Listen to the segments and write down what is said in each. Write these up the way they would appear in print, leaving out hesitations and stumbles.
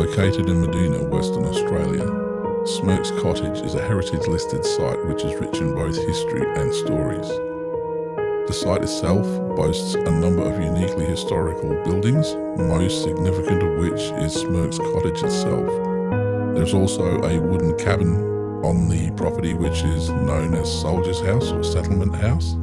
Located in Medina, Western Australia, Smirks Cottage is a heritage-listed site which is rich in both history and stories. The site itself boasts a number of uniquely historical buildings, most significant of which is Smirks Cottage itself. There's also a wooden cabin on the property which is known as Soldier's House or Settlement House,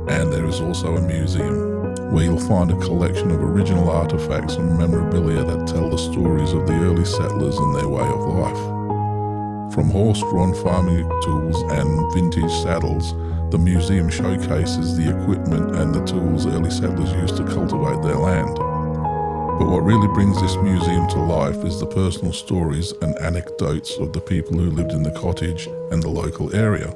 and there is also a museum where you'll find a collection of original artefacts and memorabilia that tell the stories of the early settlers and their way of life. From horse-drawn farming tools and vintage saddles, the museum showcases the equipment and the tools early settlers used to cultivate their land. But what really brings this museum to life is the personal stories and anecdotes of the people who lived in the cottage and the local area.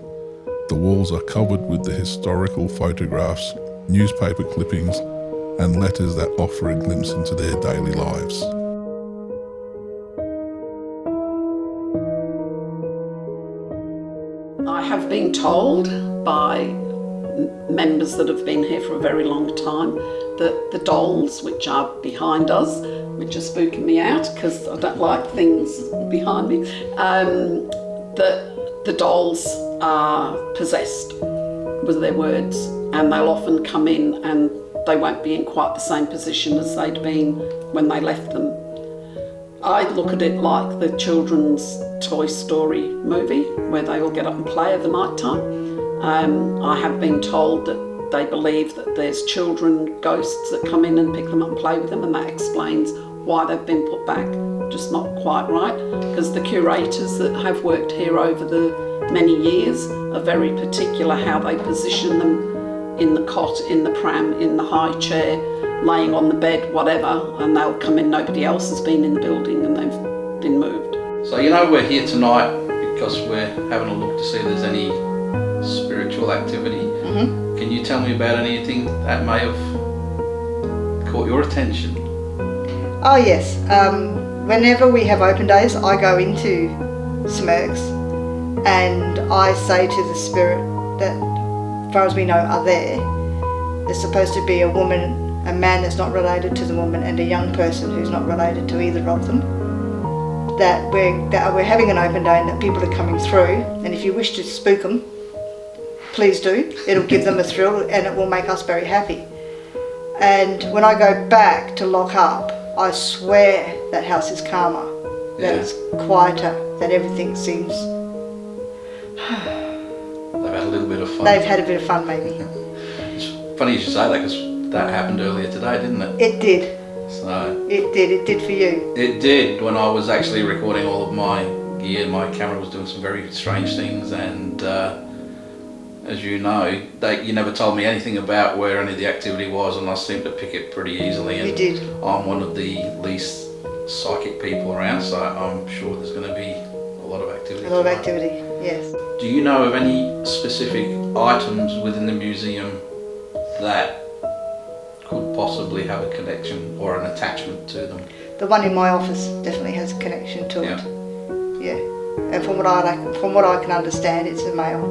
The walls are covered with the historical photographs, newspaper clippings, and letters that offer a glimpse into their daily lives. I have been told by members that have been here for a very long time that the dolls, which are behind us, which are spooking me out because I don't like things behind me, that the dolls are possessed, was their words, and they'll often come in and they won't be in quite the same position as they'd been when they left them. I look at it like the children's Toy Story movie where they all get up and play over night time. I have been told that they believe that there's children ghosts that come in and pick them up and play with them, and that explains why they've been put back. Just not quite right, because the curators that have worked here over the many years are very particular how they position them in the cot, in the pram, in the high chair, laying on the bed, whatever, and they'll come in, nobody else has been in the building and they've been moved. So we're here tonight because we're having a look to see if there's any spiritual activity. Mm-hmm. Can you tell me about anything that may have caught your attention? Oh yes, whenever we have open days I go into Smirks and I say to the spirit that, as far as we know, are there. There's supposed to be a woman, a man that's not related to the woman, and a young person who's not related to either of them. That we're having an open day and that people are coming through, and if you wish to spook them, please do. It'll give them a thrill and it will make us very happy. And when I go back to lock up, I swear that house is calmer, that it's quieter, that everything seems... They've had a little bit of fun. They've had a bit of fun, maybe. It's funny you should say that because that happened earlier today, didn't it? It did. So It did for you. it did. When I was actually recording all of my gear, my camera was doing some very strange things, and as you know, you never told me anything about where any of the activity was, and I seemed to pick it pretty easily. And You did. I'm one of the least psychic people around, so I'm sure there's going to be a lot of activity. A lot of tonight. activity, yes. Do you know of any specific items within the museum that could possibly have a connection or an attachment to them? The one in my office definitely has a connection to it. Yeah. And from what I can understand, it's a male.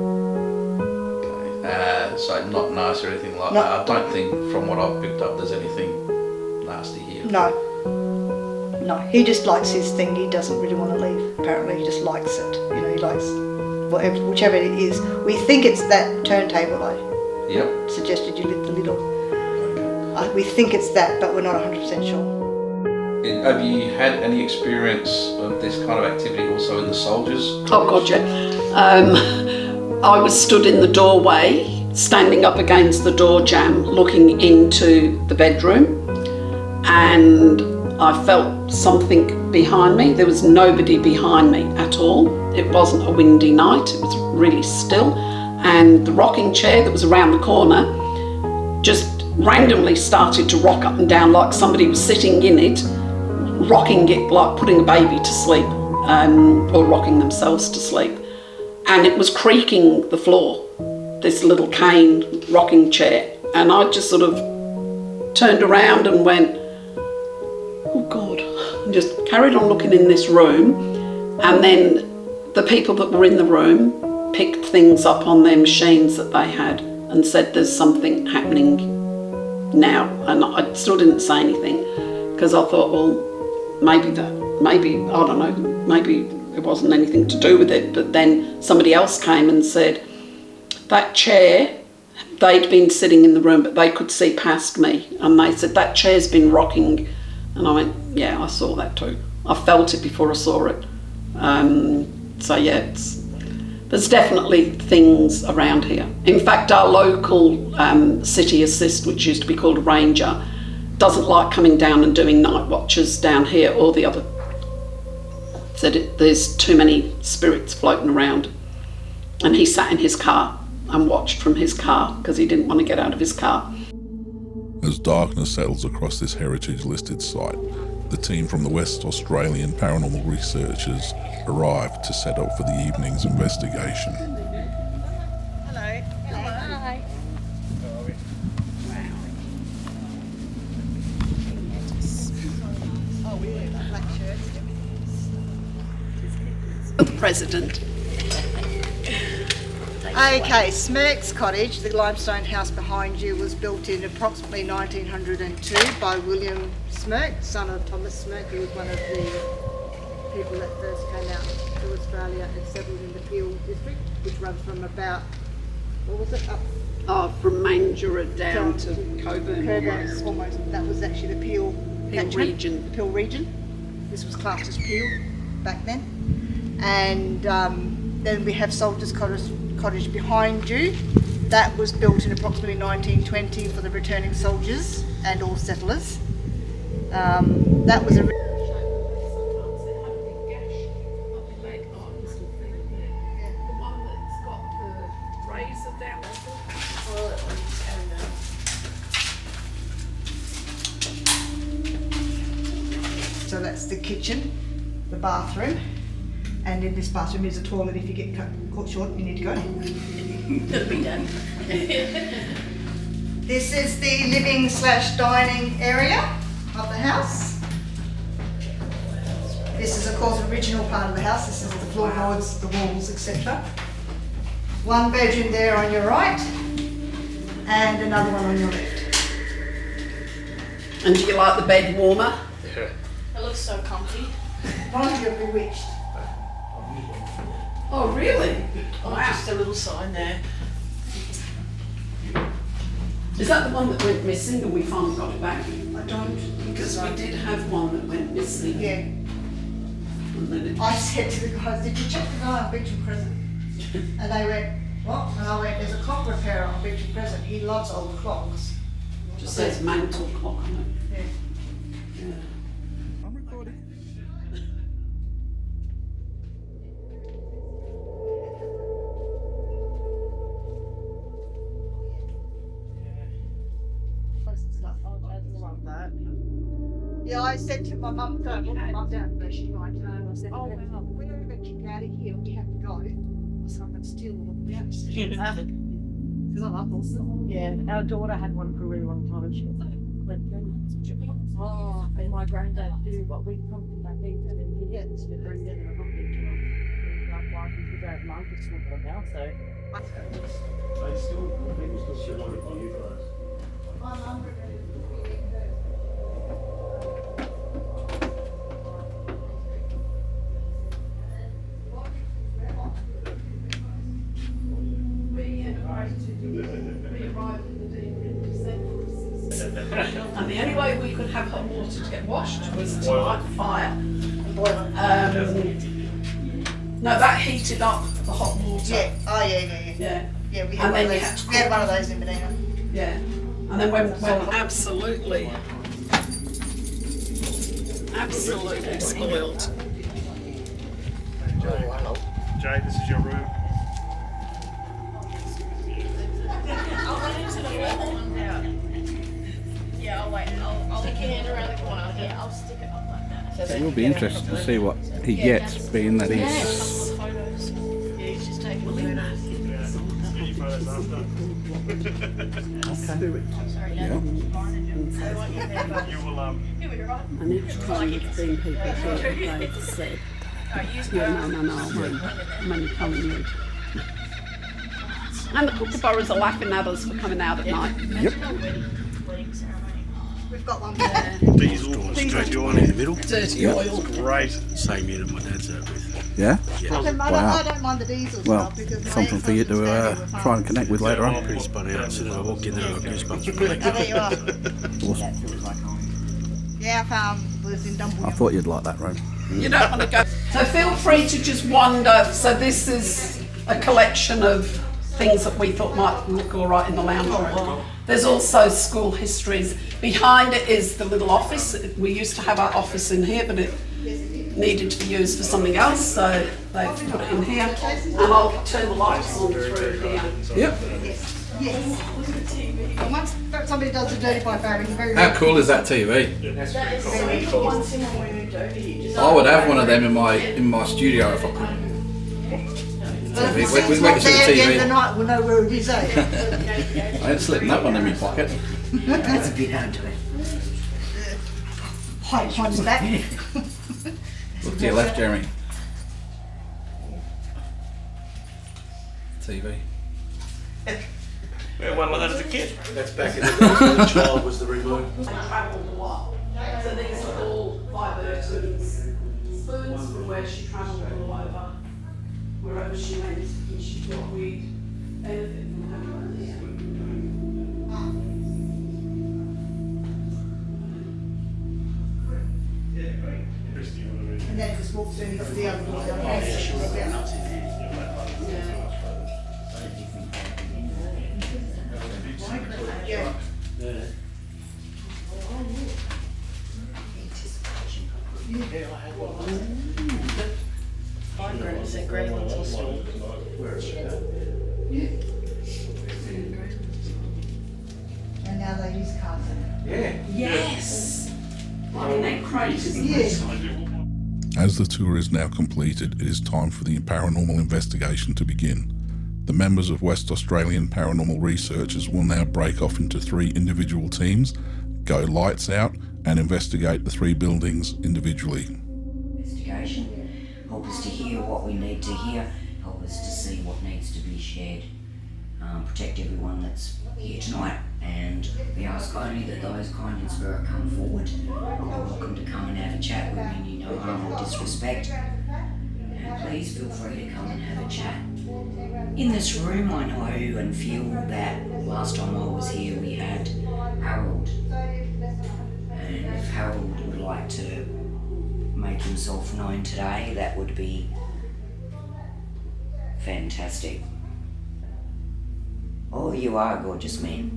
Okay. So not nice or anything like that. I don't think, from what I've picked up, there's anything nasty here. No, he just likes his thing. He doesn't really want to leave. Apparently, he just likes it. He likes whichever it is. We think it's that turntable I suggested you lift the lid on. Okay. We think it's that, but we're not 100% sure. Have you had any experience of this kind of activity also in the soldiers? Oh God, yeah. I was stood in the doorway, standing up against the door jamb, looking into the bedroom, and I felt something behind me. There was nobody behind me at all. It wasn't a windy night, it was really still, and the rocking chair that was around the corner just randomly started to rock up and down like somebody was sitting in it, rocking it like putting a baby to sleep, or rocking themselves to sleep. And it was creaking the floor, this little cane rocking chair. And I just sort of turned around and went, oh God, and just carried on looking in this room. And then the people that were in the room picked things up on their machines that they had and said there's something happening now. And I still didn't say anything because I thought, well, maybe maybe, I don't know, maybe it wasn't anything to do with it, but then somebody else came and said, that chair, they'd been sitting in the room, but they could see past me, and they said, that chair's been rocking. And I went, yeah, I saw that too. I felt it before I saw it. So yeah, there's definitely things around here. In fact, our local city assist, which used to be called a ranger, doesn't like coming down and doing night watches down here or the other. Said there's too many spirits floating around. And he sat in his car and watched from his car because he didn't want to get out of his car. As darkness settles across this heritage-listed site, the team from the West Australian Paranormal Researchers arrived to set up for the evening's investigation. Hello. Hi. Oh, we wear that black shirt. The president. Okay, Smirks Cottage, the limestone house behind you, was built in approximately 1902 by William Smirk, son of Thomas Smirk, who was one of the people that first came out to Australia and settled in the Peel district, which runs from about, what was it, up From Mandurah down to Coburn. almost. That was actually the Peel catchment, region. The Peel region. This was classed as Peel back then. And then we have Soldiers Cottage behind you. That was built in approximately 1920 for the returning soldiers and all settlers. That was a So that's the kitchen, the bathroom, and in this bathroom is a toilet. If you get caught short, you need to go. That'll be done. This is the living/dining area of the house. This is, of course, the original part of the house. This is the floorboards, the walls, etc. One bedroom there on your right, and another one on your left. And do you like the bed warmer? It looks so comfy. One of you are bewitched. Oh, really? Oh, just a little sign there. Is that the one that went missing and we finally got it back? I don't. Because we did have one that went missing. Yeah. And then it... I said to the guys, did you check the guy on Beecham Crescent? And they went, what? And I went, there's a clock repairer on Beecham Crescent. He loves old clocks. just says mantle clock on it. Yeah. Yeah. I'm recording. Yeah, I said to my mum, my mum down there, she might know. I said, oh, well, we're going to get out of here, we have to go. So I'm still because I love horses. Yeah, our daughter had one for a really long time. She was like, oh, and my granddad do what we probably back then, and he gets to bring in a pumpkin to him. And our wife is the great mum, just not them now, so. People still should want it for you guys. And the only way we could have hot water to get washed was to light the fire. No, that heated up the hot water. Yeah, oh yeah. Yeah. Yeah, we And had, then you had to we had one of those in Medina. Yeah. And then when absolutely spoiled. Jay, this is your room. Yeah, I'll wait. I'll stick your hand around the corner. Yeah, I'll stick it up like that. It will be interesting to see what he gets, being that he's. Photos. Yeah, he's just taking photos. Any photos after? Sorry, Yeah. I want you there, but You will, you'll be right. And each time we've seen people here, they've said, yeah, no, I won't. I'm only telling you. And the kookaburras are laughing at us for coming out at night. Yep. Wedding ceremony. We've got one. Diesel, straight to one in the middle. Dirty oil. Great. Same unit my dad's out with. Yeah? I don't mind the diesel Well, stuff because my something for you to ex-husband's try and connect with later I'm on. pretty spun out. As soon as I walked in there, I got goosebumps. I bet you are. Yeah, our farm was in Dumbledore. I thought you'd like that room. You don't want to go. So feel free to just wander. So this is a collection of things that we thought might look all right in the lounge room. There's also school histories. Behind it is the little office. We used to have our office in here, but it needed to be used for something else, so they've put it in here. And I'll turn the lights on through here. Yep. Yes. And once somebody does the dirty by Barry, very How cool is that TV? I would have one of them in my studio if I could. But Wait, since wait, not wait, see the there again TV. tonight, we'll know where it is, eh? I ain't slipping that one in my pocket. That's a bit under it. Height one's back. Look to your left, Jeremy. TV. We had one like that as a kid. That's back in the days when the child was the remote. They travelled a lot. So these are all by Burton's spoons from where she travelled all over. Wherever she went, and she thought we'd benefit from having her there. And then just walk through into the other door. Yeah. And now they use carton. Yes! I mean, they're crazy. Yeah. As the tour is now completed, it is time for the paranormal investigation to begin. The members of West Australian Paranormal Researchers will now break off into 3 individual teams, go lights out, and investigate the 3 buildings individually. Investigation. Help us to hear what we need to hear. Help us to see what needs to be shared. Protect everyone that's here tonight. And we ask only that those kind in spirit come forward. You're welcome to come and have a chat with me. You no harm or disrespect. And please feel free to come and have a chat. In this room, I know and feel that last time I was here we had Harold. And if Harold would like to make himself known today, that would be fantastic. Oh, you are a gorgeous man.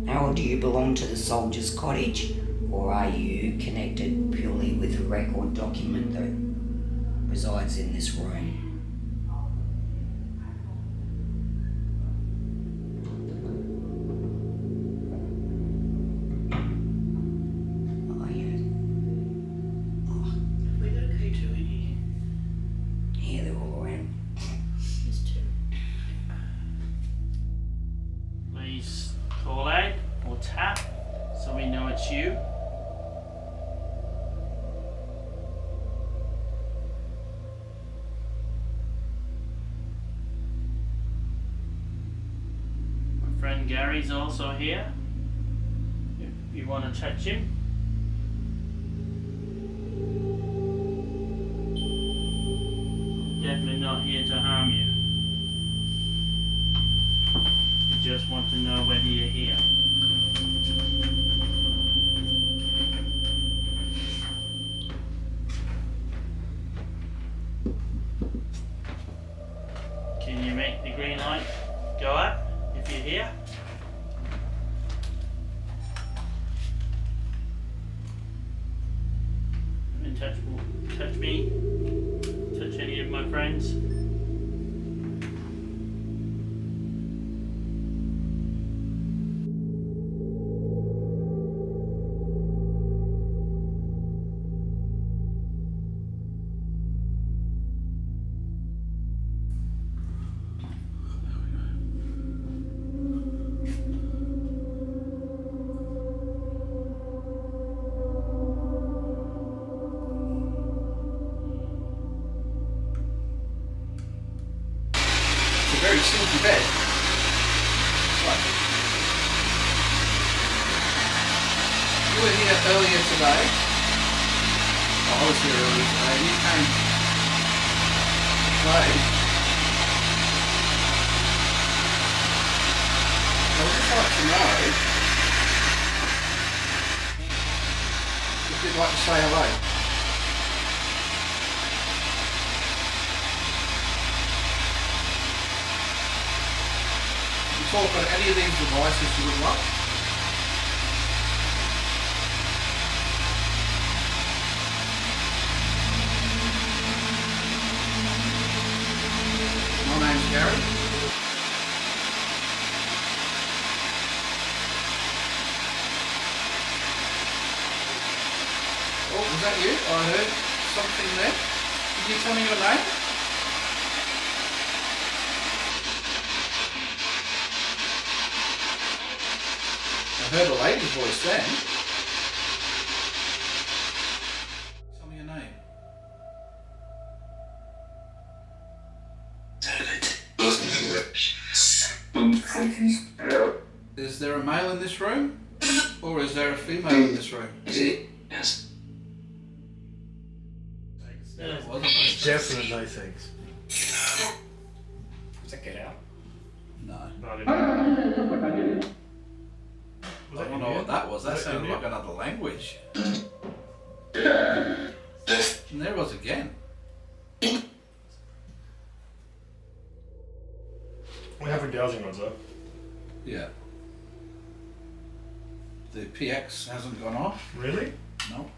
Harold, do you belong to the Soldier's Cottage, or are you connected purely with a record document that resides in this room? Oh, yeah. Oh. We got a key to it here. Yeah, they're all around. There's 2. Please call out or tap so we know it's you. My friend Gary's also here. If you want to touch him. Definitely not here to harm you. We just want to know whether you're here. Can you make the green light go up if you're here? And touch me, touch any of my friends. It's a very silky bed. It's like were here earlier today, I was here earlier today, you came today. I would just like to know if you'd like to say hello. You talk on any of these devices you would like. My name's Gary. Oh, was that you? I heard something there. Did you tell me your name? I heard a lady's voice then. Tell me your name. Is there a male in this room? Or is there a female in this room? Yes. It wasn't. Definitely no thanks. Does that get out? No. I didn't. I don't know what that was. That sounded like another language. And there it was again. We have dowsing rods though. Yeah. The PX hasn't gone off. Really? No.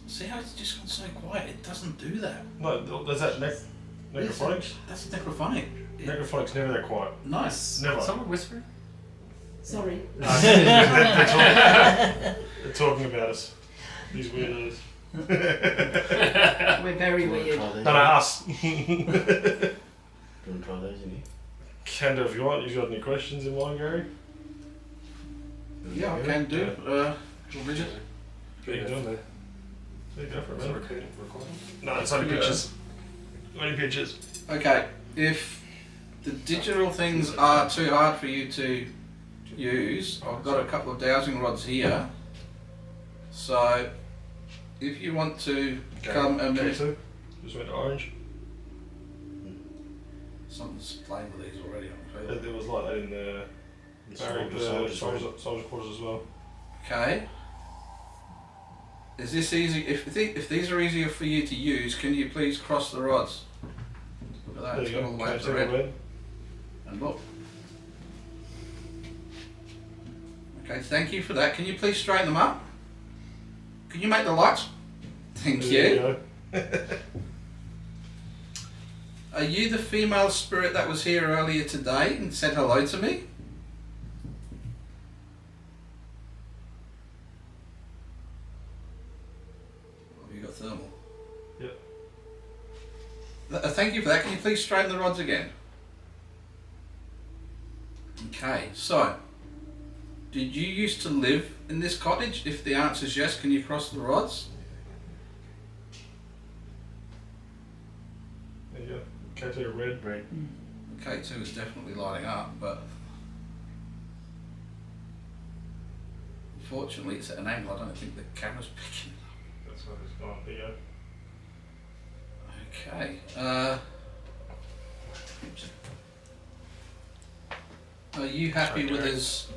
See how it's just gone so quiet? It doesn't do that. No, there's that necrophonics. That's necrophonic. Necrophonics never that quiet. Nice. Never. Someone whispering? Sorry. They're talking about us. These weirdos. We're very weird. No, us. Do you want to try those in here? Can do if you want. You got any questions in mind, Gary? Yeah, I can do. Religion. What are you doing there? There you go for a minute. Recording. No, it's only pictures. Only pictures. Okay, if the digital things are too hard for you to use, I've got a couple of dowsing rods here. So, if you want to come and K2. Just went to orange. Something's playing with these already, I'm afraid. There was like that in the soldier quarters as well. Okay. Is this easy? If these are easier for you to use, can you please cross the rods? Look at that, There it's you got go. all the way up to K2 red. red. And look. Okay, thank you for that. Can you please straighten them up? Can you make the lights? Thank There you. go. Are you the female spirit that was here earlier today and said hello to me? Have you got thermal? Yep. Thank you for that. Can you please straighten the rods again? Okay, so, did you used to live in this cottage? If the answer is yes, can you cross the rods? There you go. K2 red. Red. K2 is definitely lighting up, but unfortunately it's at an angle I don't think the camera's picking. That's what it's gone. There you go. Okay. Are you happy with us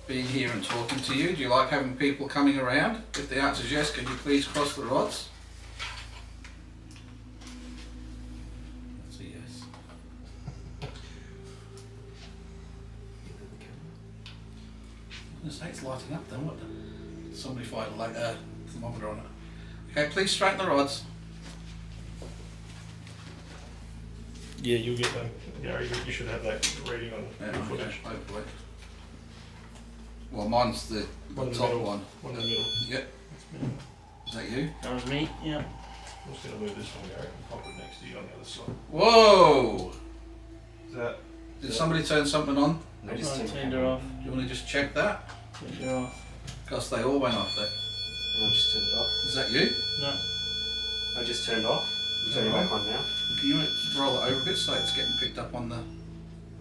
being here and talking to you? Do you like having people coming around? If the answer is yes, can you please cross the rods? That's a yes. I'm going to say it's lighting up then, what? Somebody fired a thermometer on it. Okay, please straighten the rods. Yeah, you'll get them. Gary, you should have that reading on Yeah, your okay, footage. hopefully. Well, mine's the One in the top middle. one. One in the middle. Yep. Is that you? That was me, yeah. I'm just going to move this one, Gary, and pop it next to you on the other side. Whoa! Is that? Did somebody turn something on? I just I turned turned her off. Do you want to just check that? Turned her off. Because they all went off there. I just turned it off. Is that you? No. I just turned off. I'm turning back on now. Can you roll it over a bit so it's getting picked up on the...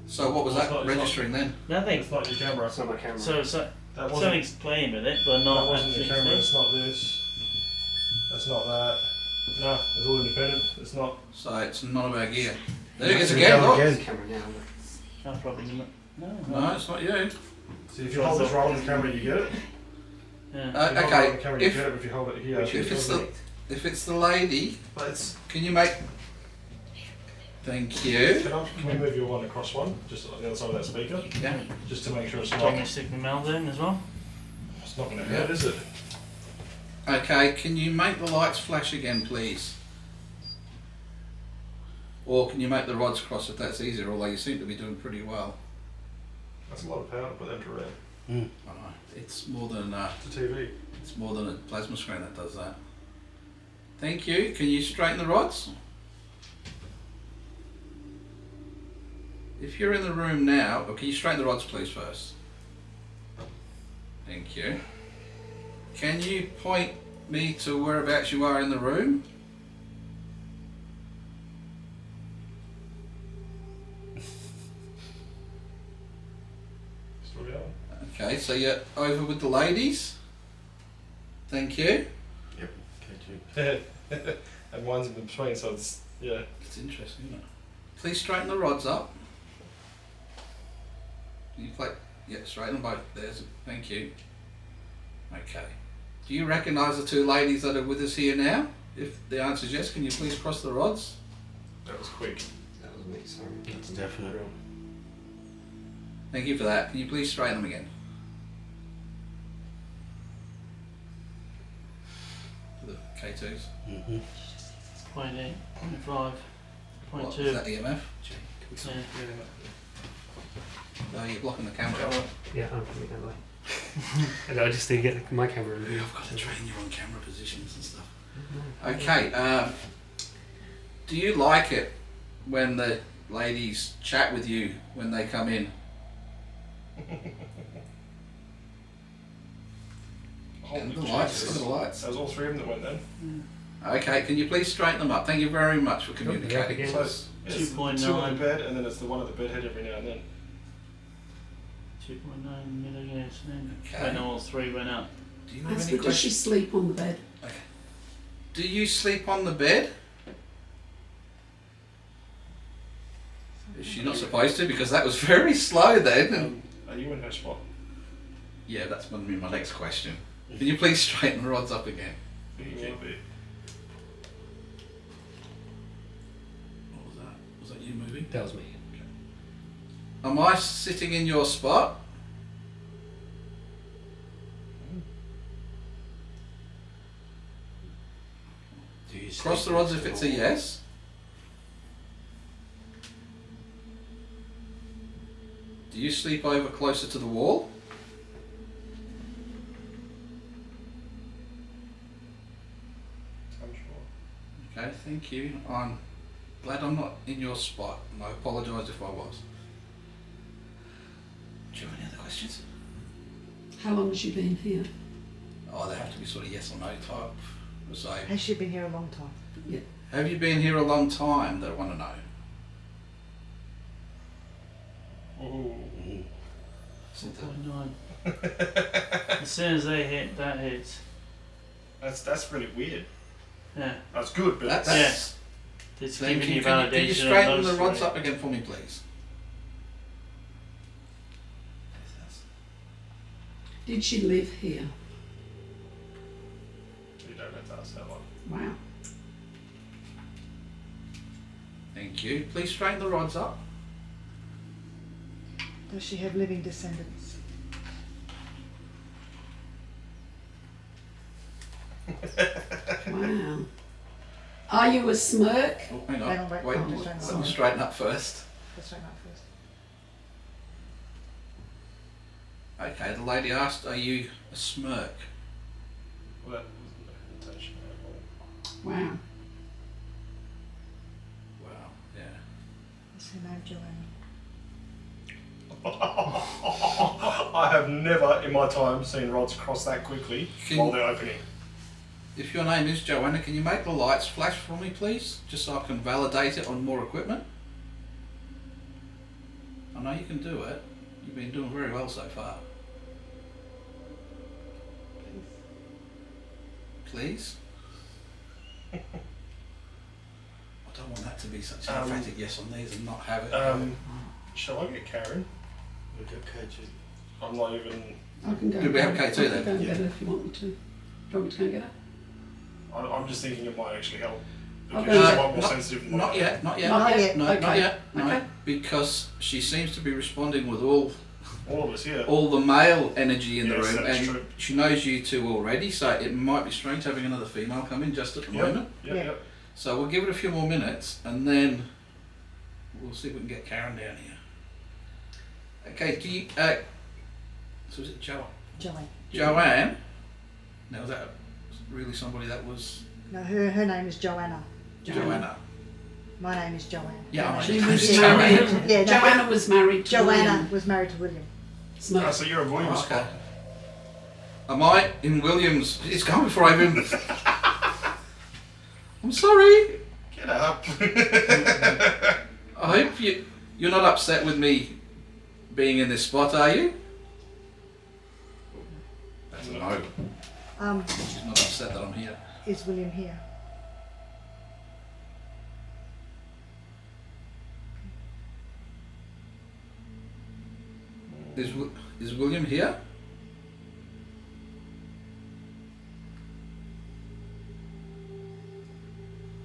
So what was Well, that it's not- registering then? Nothing. It's not your camera. It's not my camera. So That wasn't. Something's playing with it, but not That wasn't the actually. camera. It's not this. That's not that. No, it's all independent. It's not. So it's not about gear. There it is It's again, going look. again. Camera now. I'll probably not. No. No, it's not you. See, if you hold this right on the camera, you get it. Yeah. If you hold it on the Okay, camera, you get it. But if you hold it here, if it's the lady, But it's. can you make? Thank you. Can we move your one across one, just on the other side of that speaker, Yeah. just to make sure it's Do you want me not. to stick my mouth in as well? It's not going to hurt, is it? Okay, can you make the lights flash again, please? Or can you make the rods cross if that's easier? Although you seem to be doing pretty well. That's a lot of power to put them to red. I know. It's more than It's a TV. it's more than a plasma screen that does that. Thank you. Can you straighten the rods? If you're in the room now, or can you straighten the rods please first? Thank you. Can you point me to whereabouts you are in the room? Still going? Okay, so you're over with the ladies. Thank you. Yep. Okay, And one's in between, so it's yeah. It's interesting, isn't it? Please straighten the rods up. Can you play? Yeah, straighten them both. There's. Thank you. Okay. Do you recognise the two ladies that are with us here now? If the answer is yes, can you please cross the rods? That was quick. That was me. Sorry. That's definite. Thank you for that. Can you please straighten them again? For the K2s. Mm-hmm. 0.8, 0.5, What, 0.2. is that EMF? Yeah. No, you're blocking the camera. Yeah, I'm coming that way. And I just need to get my camera reviewed. I've got to train you on camera positions and stuff. Okay, do you like it when the ladies chat with you when they come in? And the lights, look at the lights. That was all three of them that went then. Okay, can you please straighten them up? Thank you very much for communicating Yeah. with us. It's 2.9. Two on the bed, and then it's the one at the bed head every now and then. 2.9 milliamps. Then Okay. when all three went up. Do you have Ask any her, does she questions? sleep on the bed? Okay. Do you sleep on the bed? Is she not supposed to? Because that was very slow then. And Are you in her spot? yeah, that's going to be my next question. Can you please straighten the rods up again? You will be. What was that? Was that you moving? That was me. Am I sitting in your spot? Do you Cross the rods if it's a yes. Do you sleep over closer to the wall? I'm sure. Okay, thank you. I'm glad I'm not in your spot, and I apologise if I was. Do you have any other questions? How long has she been here? Oh, they have to be sort of yes or no type. So, Has she been here a long time? have you been here a long time? That I want to know. Ooh. 4.9. As soon as they hit, that hits. That's really weird. Yeah. That's good, but That's. It's Then giving you can you validation. straighten of the those rods three. up again for me, please? Did she live here? you don't have to ask that one. Wow. Thank you. Please straighten the rods up. Does she have living descendants? Wow. Are you a smirk? Oh, hang Hang on. on, wait. Wait, Oh, let me straighten up first. Let's straighten up first. Okay, the lady asked, are you a smirk? Well, that wasn't the presentation at all. Wow. Wow, yeah. What's her name, Joanna? I have never in my time seen rods cross that quickly while they're opening. If your name is Joanna, can you make the lights flash for me, please? Just so I can validate it on more equipment. I know you can do it. You've been doing very well so far. please. I don't want that to be such an emphatic yes on these and not have it. Shall I get Karen? We'll get K2. I'm not even. I can go. Do we have K2 then? I can go and get her if you want me to. Do you want me to go and get her? I'm just thinking it might actually help. I'll Because go. she's a lot more sensitive than Not I am. yet, not yet. Not yet. No, Okay. not yet. No, Okay. because she seems to be responding with all All of us here. the male energy in the Yes, room, that's and true. she knows you two already, so it might be strange having another female come in just at the moment. Yeah. So we'll give it a few more minutes, and then we'll see if we can get Karen down here. Okay, do you, so is it Joanne. Joanne? Now is that really somebody that was No, her name is Joanna. Joanna? My name is Joanne. Yeah, She I was know. married. Yeah, no, Joanna was married to Joanna William. was married to William. Smirks. Oh, so you're a Williams Okay. spot. Am I in Williams? It's gone before I even. I'm sorry. Get up. I hope you're not upset with me being in this spot, are you? That's a no. She's not upset that I'm here. Is William here? Is William here?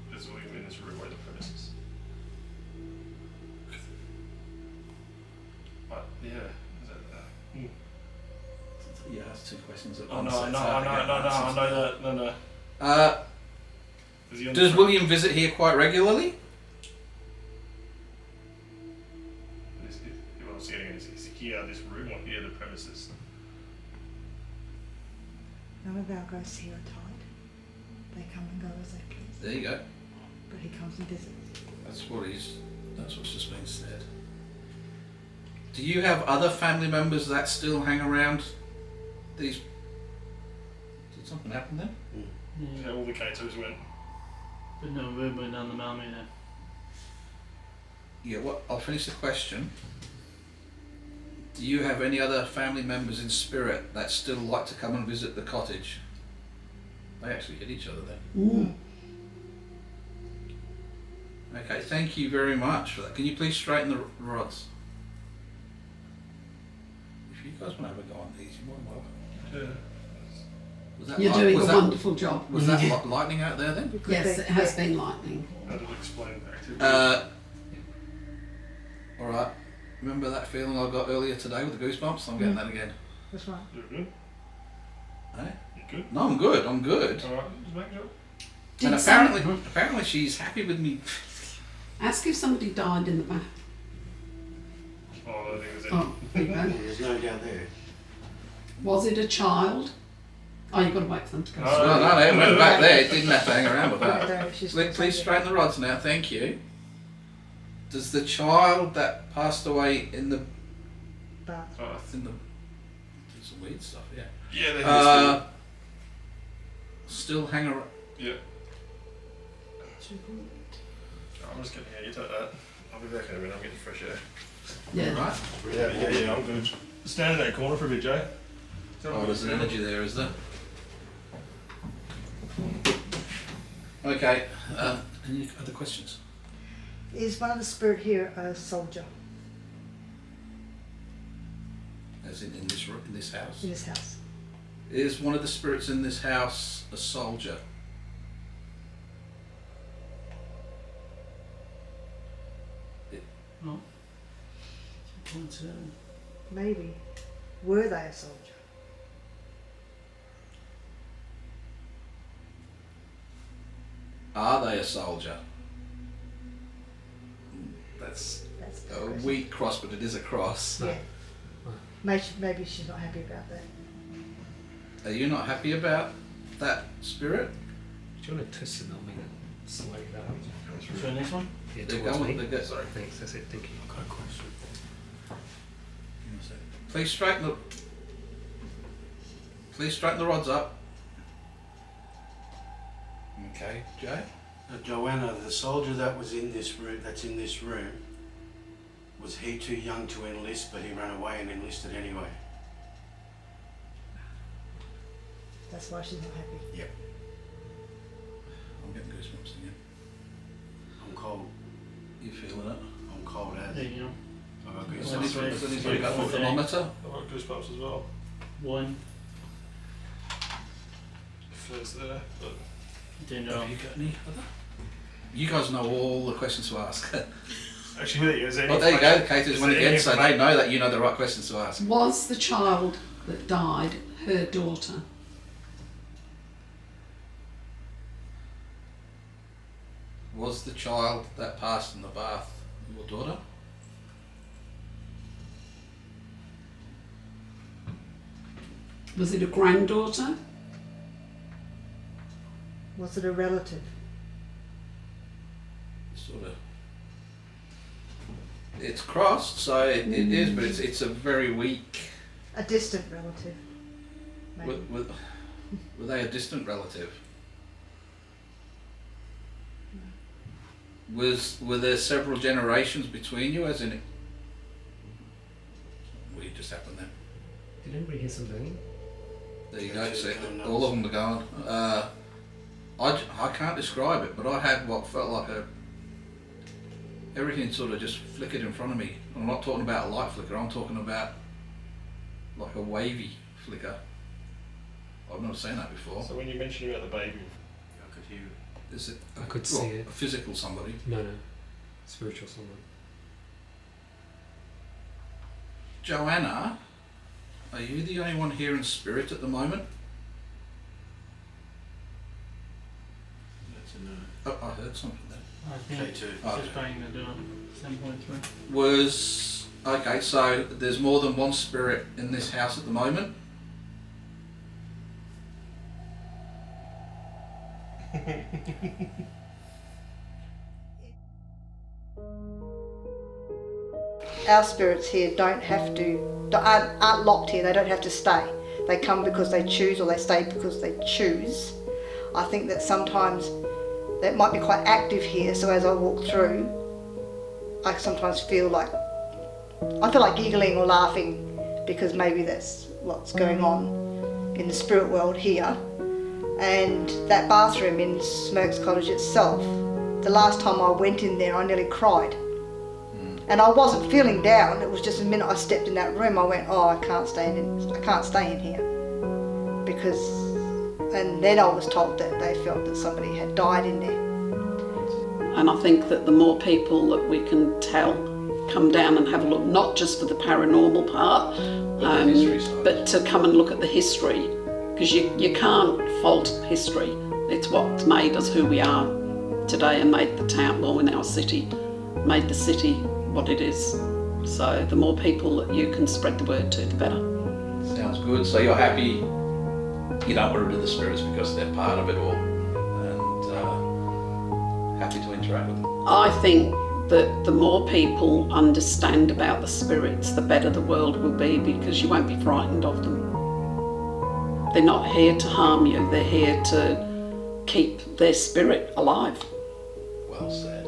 There's William in this room where the premises. Yeah. Is that, Yeah, that's two questions at Oh once. no, That's no, hard to I get know answers. that. No. Is he on Does the William visit here quite regularly? What I'm saying is he here, this room, or here, the premises? None of our ghosts here are tied. They come and go as they please. There you go. But he comes and visits. That's what's just been said. Do you have other family members that still hang around these? Did something happen then? Yeah, all the K2s went. But no movement on the millimeter. Yeah, well, I'll finish the question. Do you have any other family members in spirit that still like to come and visit the cottage? They actually hit each other then. Okay, thank you very much for that. Can you please straighten the rods? If you guys want to have a go on these, you're more than welcome. Yeah. Was that You're li- doing was a that- wonderful job. Was that lightning out there then? Yes, it has been lightning. That'll explain the activity. Alright. Remember that feeling I got earlier today with the goosebumps? I'm getting that again. That's right. You're good? Eh? You good? No, I'm good. I'm good. Alright, just make sure. And Did apparently she's happy with me. Ask if somebody died in the back. Oh, I don't think there's any. Oh, there you go. There's no down there. Was it a child? Oh, you've got to wait for them to go. No, it went back there. It didn't have to hang around with Right that. there, she's Please straighten the rods now. Thank you. Does the child that passed away in the Bath. did some weird stuff? Yeah. Yeah, they're Still hang around. Yeah. I'm just getting you take that. I'll be back in a minute, I'm getting fresh air. Yeah. Right. Yeah, I'm good. Stand in that corner for a bit, Jay. Oh, there's an energy there, is there? Okay. Any other questions? Is one of the spirit here a soldier As in this house? in this house? Is one of the spirits in this house a soldier? No. Maybe. Were they a soldier? Are they a soldier? That's That's the a question. weak cross, but it is a cross. Yeah. Maybe she's not happy about that. Are you not happy about that spirit? Do you want to twist it on me and slide that out? So next one? Yeah, They're towards going- me. they're go- Sorry, thanks. That's it. Thank you. I've got a question. Please straighten the rods up. Okay, Jay. Joanna, the soldier that was in this room, was he too young to enlist, but he ran away and enlisted anyway? That's why she's not happy. Yep. I'm getting goosebumps again. I'm cold. You feeling it? I'm cold as. There you go. I got Well, goosebumps. this way. Has anybody got a thermometer? I've got goosebumps as well. One. First there, but Do know. Have you got any other? You guys know all the questions to ask. actually, is there Well, there you go. Kate has won again, so they know that you know the right questions to ask. Was the child that died her daughter? Was the child that passed in the bath your daughter? Was it a granddaughter? Was it a relative? Sort of. It's crossed, so it is, but it's a very weak. A distant relative. Maybe. Were they a distant relative? Were there several generations between you, as in it? Well, it just happened then. Did anybody hear some banging? There you go. See, all of them are gone. I can't describe it, but I had what felt like everything sort of just flickered in front of me. I'm not talking about a light flicker. I'm talking about like a wavy flicker. I've never seen that before. So when you mentioned about the baby, I could hear it. Is it? I could see it. A physical somebody. No, spiritual someone. Joanna, are you the only one here in spirit at the moment? That's a no. Oh, I heard something there. I think K2. Oh, just banging the door. 7.3. Was okay. So there's more than one spirit in this house at the moment. Our spirits here aren't locked here. They don't have to stay. They come because they choose, or they stay because they choose. I think that sometimes that might be quite active here. So as I walk through, I sometimes feel like giggling or laughing because maybe that's what's going on in the spirit world here. And that bathroom in Smirks Cottage itself, the last time I went in there, I nearly cried. And I wasn't feeling down. It was just the minute I stepped in that room, I went, oh, I can't stay in here, because. And then I was told that they felt that somebody had died in there. And I think that the more people that we can tell come down and have a look, not just for the paranormal part, but to come and look at the history, because you can't fault history. It's what's made us who we are today and made the town, well, in our city, made the city what it is. So the more people that you can spread the word to, the better. Sounds good. So you're happy. You don't worry with the spirits because they're part of it all, and happy to interact with them. I think that the more people understand about the spirits, the better the world will be, because you won't be frightened of them. They're not here to harm you, they're here to keep their spirit alive. Well said.